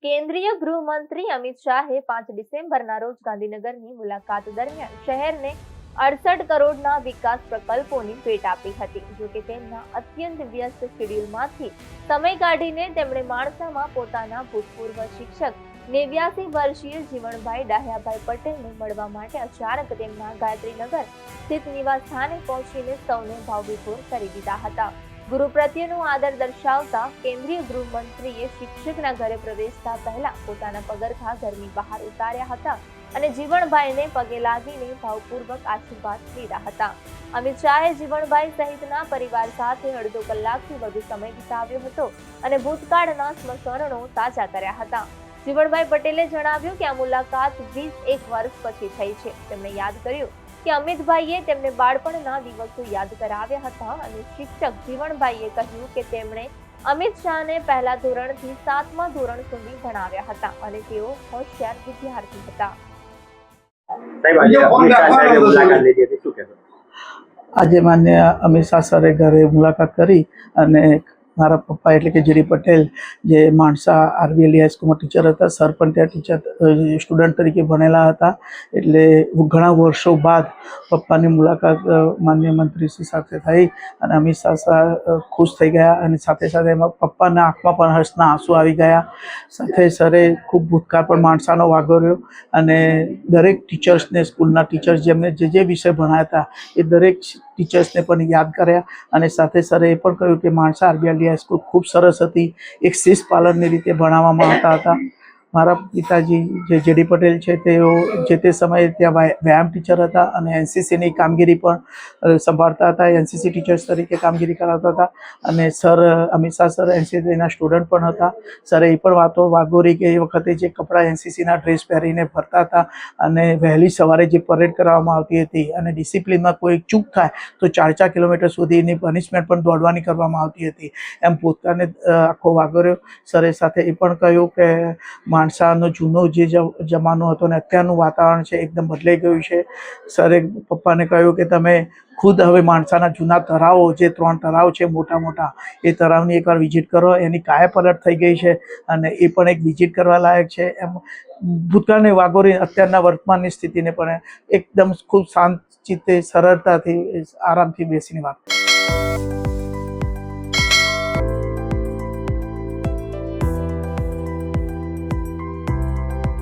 કેન્દ્રીય ગૃહમંત્રી અમિત શાહે 5 ડિસેમ્બરના રોજ ગાંધીનગરની મુલાકાત દરમિયાન શહેરને 68 કરોડના વિકાસ પ્રકલ્પોની ભેટ આપી હતી। જોકે તેમના અત્યંત વ્યસ્ત શેડ્યુલમાંથી સમય કાઢીને તેમણે માણસામાં પોતાના ભૂતપૂર્વ શિક્ષક 89 વર્ષીય જીવણભાઈ ડાહ્યાભાઈ પટેલને મળવા માટે અચાનક તેમના ગાયત્રીનગર સ્થિત નિવાસ સ્થાને પહોંચીને સૌને ભાવવિભોર કરી દીધા હતા। ગુરુ પ્રત્યેનો આદર દર્શાવતા કેન્દ્રીય ગૃહમંત્રીએ શિક્ષકના ઘરે પ્રવેશતા પહેલા પોતાના પગરખા ઘરની બહાર ઉતાર્યા હતા અને જીવણભાઈને પગે લાગીને ભાવપૂર્વક આશીર્વાદ લીધા હતા। અમિત શાહે જીવણભાઈ સહિતના પરિવાર સાથે અડધો કલાકથી વધુ સમય વિતાવ્યો હતો અને ભૂતકાળના સ્મરણો તાજા કર્યા હતા। જીવણભાઈ પટેલે જણાવ્યું કે આ મુલાકાત 21 વર્ષ પછી થઈ છે। તેમણે યાદ કર્યું કે અમિતભાઈએ તેમને બાળપણના દિવસો યાદ કરાવ્યા હતા અને શિક્ષક જીવણભાઈએ કહ્યું કે તેમણે અમિત શાહને પહેલા ધોરણથી 7મા ધોરણ સુધી ભણાવ્યા હતા અને તેઓ હોશિયાર વિદ્યાર્થી હતા। આજે માન્ય અમિત શાહ સરે ઘરે મુલાકાત કરી અને મારા પપ્પા એટલે કે જીડી પટેલ જે માણસા આરવીએલઈ હાઈસ્કૂલમાં ટીચર હતા, સર પણ ત્યાં ટીચર સ્ટુડન્ટ તરીકે ભણેલા હતા, એટલે ઘણા વર્ષો બાદ પપ્પાની મુલાકાત માન્ય મંત્રીશ્રી સાથે થઈ અને અમિત શાહ ખુશ થઈ ગયા અને સાથે સાથે એમાં પપ્પાના આંખમાં પણ હર્ષના આંસુ આવી ગયા। સાથે સરે ખૂબ ભૂતકાળ પણ માણસાનો વાગોર્યો અને દરેક ટીચર્સને, સ્કૂલના ટીચર્સ જેમને જે વિષય ભણાયા હતા એ દરેક ટીચર્સને પણ યાદ કર્યા અને સાથે સરે એ પણ કહ્યું કે માણસા આરવીએલઈ હાઈસ્કૂલ ખૂબ સરસ હતી, એક શિસ્ત પાલનની રીતે ભણાવવામાં આવતા હતા। મારા પિતાજી જે જેડી પટેલ છે તેઓ જે તે સમયે ત્યાં વ્યાયામ ટીચર હતા અને એનસીસીની કામગીરી પણ સંભાળતા હતા, એનસીસી ટીચર્સ તરીકે કામગીરી કરાવતા હતા અને સર અમિત શાહ સર એનસીસીના સ્ટુડન્ટ પણ હતા। સરે એ પણ વાતો વાગોરી કે એ વખતે જે કપડાં એનસીસીના ડ્રેસ પહેરીને ફરતા હતા અને વહેલી સવારે જે પરેડ કરવામાં આવતી હતી અને ડિસિપ્લિનમાં કોઈ ચૂક થાય તો 4 કિલોમીટર સુધીની પનિશમેન્ટ પણ દોડવાની કરવામાં આવતી હતી, એમ પોતાને આખો વાગોર્યો। સરે સાથે એ પણ કહ્યું કે માણસાનો જૂનો જે જમાનો હતો ને અત્યારનું વાતાવરણ છે એકદમ બદલાઈ ગયું છે। સરે પપ્પાને કહ્યું કે તમે ખુદ હવે માણસાના જૂના તળાવો, જે 3 તળાવ છે મોટા મોટા, એ તળાવની એકવાર વિઝિટ કરો, એની કાયાપલટ થઈ ગઈ છે અને એ પણ એક વિઝિટ કરવા લાયક છે। એમ ભૂતકાળને વાગોરી અત્યારના વર્તમાનની સ્થિતિને પણ એકદમ ખૂબ શાંત ચિત્તે સરળતાથી આરામથી બેસીને વાત